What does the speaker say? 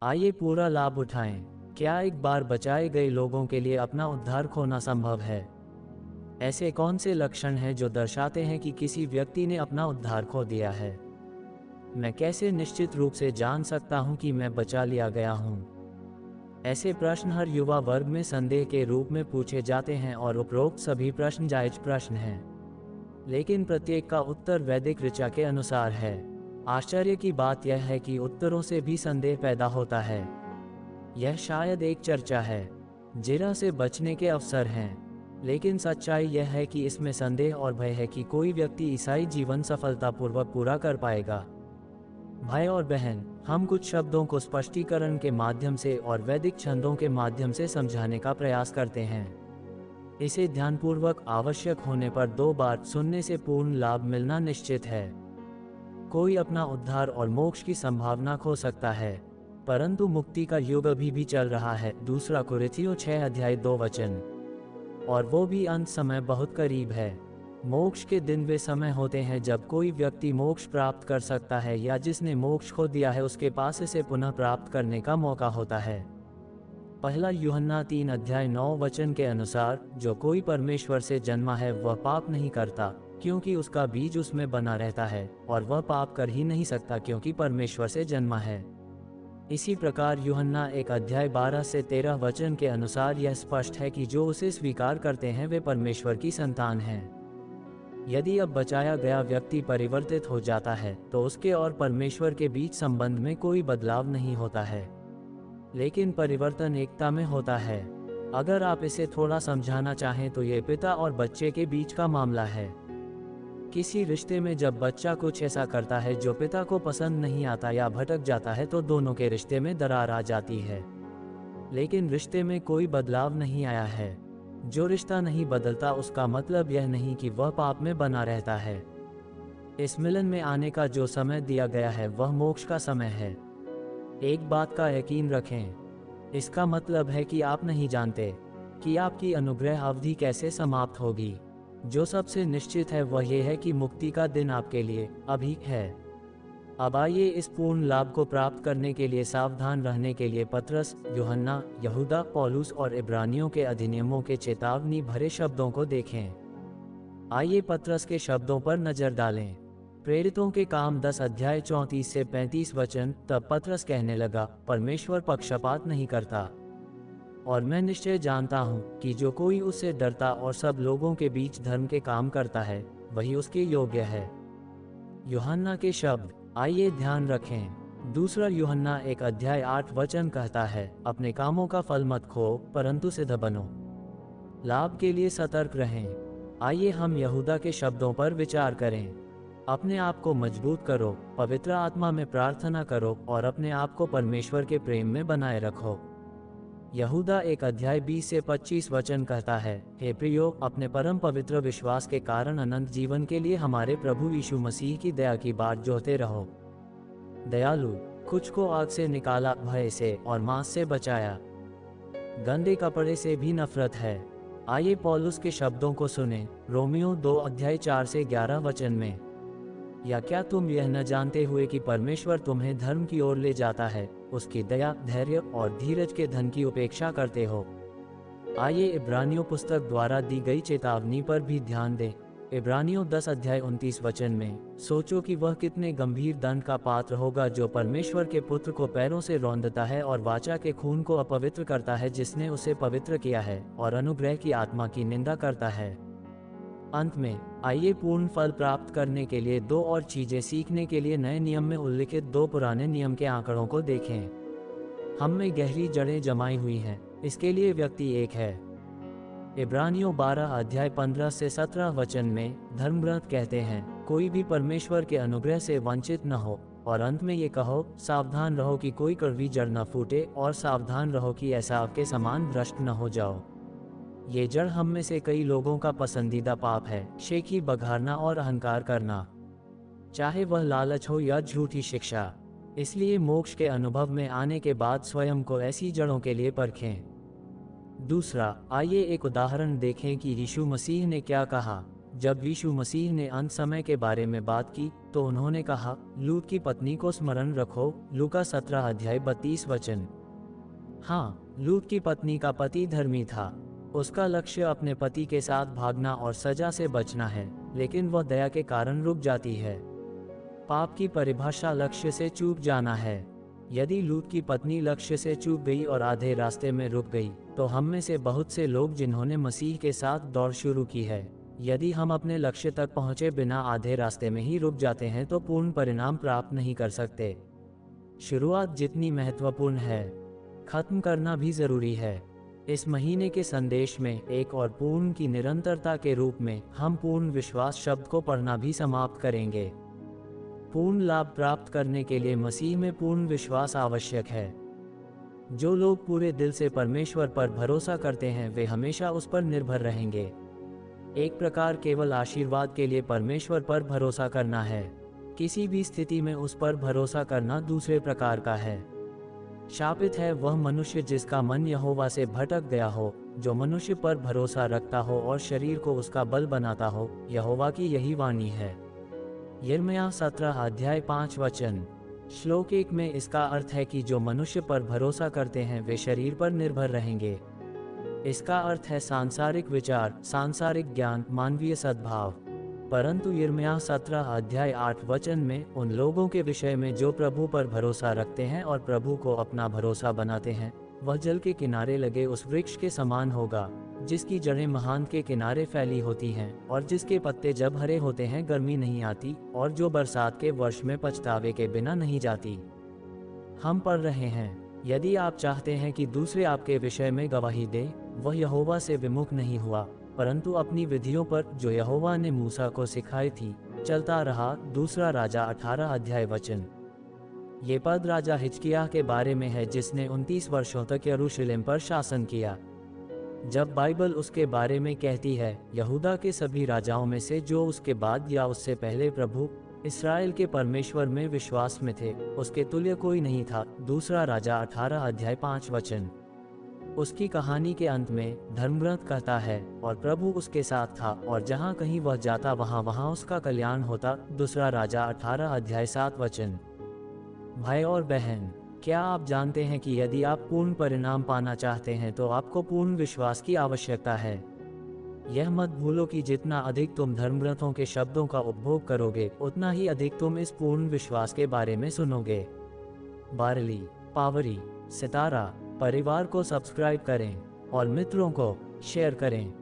आइए पूरा लाभ उठाएं। क्या एक बार बचाए गए लोगों के लिए अपना उद्धार खोना संभव है? ऐसे कौन से लक्षण हैं जो दर्शाते हैं कि किसी व्यक्ति ने अपना उद्धार खो दिया है? मैं कैसे निश्चित रूप से जान सकता हूं कि मैं बचा लिया गया हूं? ऐसे प्रश्न हर युवा वर्ग में संदेह के रूप में पूछे जाते हैं और उपरोक्त सभी प्रश्न जायज प्रश्न हैं, लेकिन प्रत्येक का उत्तर वैदिक ऋचा के अनुसार है। आश्चर्य की बात यह है कि उत्तरों से भी संदेह पैदा होता है। यह शायद एक चर्चा है, जिरा से बचने के अवसर हैं, लेकिन सच्चाई यह है कि इसमें संदेह और भय है कि कोई व्यक्ति ईसाई जीवन सफलतापूर्वक पूरा कर पाएगा। भाई और बहन, हम कुछ शब्दों को स्पष्टीकरण के माध्यम से और वैदिक छंदों के माध्यम से समझाने का प्रयास करते हैं। इसे ध्यानपूर्वक आवश्यक होने पर 2 बार सुनने से पूर्ण लाभ मिलना निश्चित है। कोई अपना उद्धार और मोक्ष की संभावना खो सकता है, परंतु मुक्ति का युग अभी भी चल रहा है। 2 कुरिन्थियों 6 अध्याय 2 वचन। और वो भी अंत समय बहुत करीब है। मोक्ष के दिन वे समय होते हैं जब कोई व्यक्ति मोक्ष प्राप्त कर सकता है, या जिसने मोक्ष खो दिया है उसके पास इसे पुनः प्राप्त करने का मौका होता है। 1 यूहन्ना 3 अध्याय 9 वचन के अनुसार, जो कोई परमेश्वर से जन्मा है वह पाप नहीं करता, क्योंकि उसका बीज उसमें बना रहता है, और वह पाप कर ही नहीं सकता क्योंकि परमेश्वर से जन्मा है। इसी प्रकार यूहन्ना 1 अध्याय 12 से 13 वचन के अनुसार यह स्पष्ट है कि जो उसे स्वीकार करते हैं वे परमेश्वर की संतान हैं। यदि अब बचाया गया व्यक्ति परिवर्तित हो जाता है तो उसके और परमेश्वर के बीच संबंध में कोई बदलाव नहीं होता है, लेकिन परिवर्तन एकता में होता है। अगर आप इसे थोड़ा समझाना चाहें तो ये पिता और बच्चे के बीच का मामला है। किसी रिश्ते में जब बच्चा कुछ ऐसा करता है जो पिता को पसंद नहीं आता या भटक जाता है तो दोनों के रिश्ते में दरार आ जाती है, लेकिन रिश्ते में कोई बदलाव नहीं आया है। जो रिश्ता नहीं बदलता उसका मतलब यह नहीं कि वह पाप में बना रहता है। इस मिलन में आने का जो समय दिया गया है वह मोक्ष का समय है। एक बात का यकीन रखें, इसका मतलब है कि आप नहीं जानते कि आपकी अनुग्रह अवधि कैसे समाप्त होगी। जो सबसे निश्चित है वह यह है कि मुक्ति का दिन आपके लिए अभी है। अब आइए इस पूर्ण लाभ को प्राप्त करने के लिए सावधान रहने के लिए पतरस, यूहन्ना, यहूदा, पौलुस और इब्रानियों के अधिनियमों के चेतावनी भरे शब्दों को देखें। आइए पतरस के शब्दों पर नजर डालें। प्रेरितों के काम 10 अध्याय 34 से 35 वचन। तब पतरस कहने लगा, परमेश्वर पक्षपात नहीं करता, और मैं निश्चय जानता हूँ कि जो कोई उससे डरता और सब लोगों के बीच धर्म के काम करता है वही उसके योग्य है। यूहन्ना के शब्द आइए ध्यान रखें। 2 यूहन्ना 1 अध्याय 8 वचन कहता है, अपने कामों का फल मत खो, परंतु सिद्ध बनो, लाभ के लिए सतर्क रहें। आइए हम यहूदा के शब्दों पर विचार करें। अपने आप को मजबूत करो, पवित्र आत्मा में प्रार्थना करो और अपने आप को परमेश्वर के प्रेम में बनाए रखो। यहूदा 1 अध्याय 20 से 25 वचन कहता है, हे प्रियो, अपने परम पवित्र विश्वास के कारण अनंत जीवन के लिए हमारे प्रभु यीशु मसीह की दया की बाट जोहते रहो। दयालु, कुछ को आग से निकाला, भय से और मांस से बचाया, गंदे कपड़े से भी नफरत है। आइए पौलुस के शब्दों को सुने। रोमियो 2 अध्याय 4 से 11 वचन में, या क्या तुम यह न जानते हुए कि परमेश्वर तुम्हें धर्म की ओर ले जाता है, उसकी दया, धैर्य और धीरज के धन की उपेक्षा करते हो। आइए इब्रानियों पुस्तक द्वारा दी गई चेतावनी पर भी ध्यान दें। इब्रानियों 10 अध्याय 29 वचन में, सोचो कि वह कितने गंभीर दंड का पात्र होगा जो परमेश्वर के पुत्र को पैरों से रौंदता है और वाचा के खून को अपवित्र करता है जिसने उसे पवित्र किया है, और अनुग्रह की आत्मा की निंदा करता है। अंत में आइए पूर्ण फल प्राप्त करने के लिए 2 और चीजें सीखने के लिए नए नियम में उल्लिखित 2 पुराने नियम के आंकड़ों को देखें। हम में गहरी जड़ें जमाई हुई हैं, इसके लिए व्यक्ति एक है। इब्रानियों 12 अध्याय 15 से 17 वचन में धर्मग्रंथ कहते हैं, कोई भी परमेश्वर के अनुग्रह से वंचित न हो, और अंत में ये कहो, सावधान रहो कि कोई कड़वी जड़ न फूटे, और सावधान रहो कि एसाव के समान भ्रष्ट न हो जाओ। ये जड़ हम में से कई लोगों का पसंदीदा पाप है, शेखी बघारना और अहंकार करना, चाहे वह लालच हो या झूठी शिक्षा। इसलिए मोक्ष के अनुभव में आने के बाद स्वयं को ऐसी जड़ों के लिए परखें। दूसरा, आइए एक उदाहरण देखें कि यीशु मसीह ने क्या कहा। जब यीशु मसीह ने अंत समय के बारे में बात की तो उन्होंने कहा, लूत की पत्नी को स्मरण रखो, लूका 17 अध्याय 32 वचन। हाँ, लूत की पत्नी का पति धर्मी था। उसका लक्ष्य अपने पति के साथ भागना और सजा से बचना है, लेकिन वह दया के कारण रुक जाती है। पाप की परिभाषा लक्ष्य से चूक जाना है। यदि लूत की पत्नी लक्ष्य से चूक गई और आधे रास्ते में रुक गई, तो हम में से बहुत से लोग जिन्होंने मसीह के साथ दौड़ शुरू की है, यदि हम अपने लक्ष्य तक पहुंचे बिना आधे रास्ते में ही रुक जाते हैं तो पूर्ण परिणाम प्राप्त नहीं कर सकते। शुरुआत जितनी महत्वपूर्ण है, खत्म करना भी जरूरी है। इस महीने के संदेश में एक और पूर्ण की निरंतरता के रूप में हम पूर्ण विश्वास शब्द को पढ़ना भी समाप्त करेंगे। पूर्ण लाभ प्राप्त करने के लिए मसीह में पूर्ण विश्वास आवश्यक है। जो लोग पूरे दिल से परमेश्वर पर भरोसा करते हैं वे हमेशा उस पर निर्भर रहेंगे। एक प्रकार केवल आशीर्वाद के लिए परमेश्वर पर भरोसा करना है, किसी भी स्थिति में उस पर भरोसा करना दूसरे प्रकार का है। शापित है वह मनुष्य जिसका मन यहोवा से भटक गया हो, जो मनुष्य पर भरोसा रखता हो और शरीर को उसका बल बनाता हो। यहोवा की यही वाणी है। यिर्मयाह 17 अध्याय 5 वचन। श्लोक 1 में इसका अर्थ है कि जो मनुष्य पर भरोसा करते हैं वे शरीर पर निर्भर रहेंगे। इसका अर्थ है सांसारिक विचार, सांसारिक ज्ञान, मानवीय सद्भाव। परंतु यिर्मयाह 17 अध्याय 8 वचन में उन लोगों के विषय में जो प्रभु पर भरोसा रखते हैं और प्रभु को अपना भरोसा बनाते हैं, वह जल के किनारे लगे उस वृक्ष के समान होगा, जिसकी जड़ें महान के किनारे फैली होती हैं और जिसके पत्ते जब हरे होते हैं गर्मी नहीं आती, और जो बरसात के वर्ष में पछतावे के बिना नहीं जाती। हम पढ़ रहे हैं, यदि आप चाहते हैं कि दूसरे आपके विषय में गवाही दें, वह यहोवा से विमुख नहीं हुआ, परंतु अपनी विधियों पर जो यहोवा ने मूसा को सिखाई थी चलता रहा। दूसरा राजा 18 अध्याय वचन। ये पद राजा हिजकिय्याह के बारे में है, जिसने 29 वर्षों तक यरूशलेम पर शासन किया। जब बाइबल उसके बारे में कहती है, यहूदा के सभी राजाओं में से जो उसके बाद या उससे पहले प्रभु इस्राएल के परमेश्वर में विश्वास में थे, उसके तुल्य कोई नहीं था। दूसरा राजा 18 अध्याय 5 वचन। उसकी कहानी के अंत में धर्मग्रंथ कहता है, और प्रभु उसके साथ था और जहाँ कहीं वह जाता वहाँ उसका कल्याण होता। दूसरा राजा 18 अध्याय 7 वचन। भाई और बहन, क्या आप जानते हैं कि यदि आप पूर्ण परिणाम पाना चाहते हैं तो आपको पूर्ण विश्वास की आवश्यकता है। यह मत भूलो कि जितना अधिक तुम धर्मग्रंथों के शब्दों का उपभोग करोगे, उतना ही अधिक तुम इस पूर्ण विश्वास के बारे में सुनोगे। बारली, पावरी, सितारा परिवार को सब्सक्राइब करें और मित्रों को शेयर करें।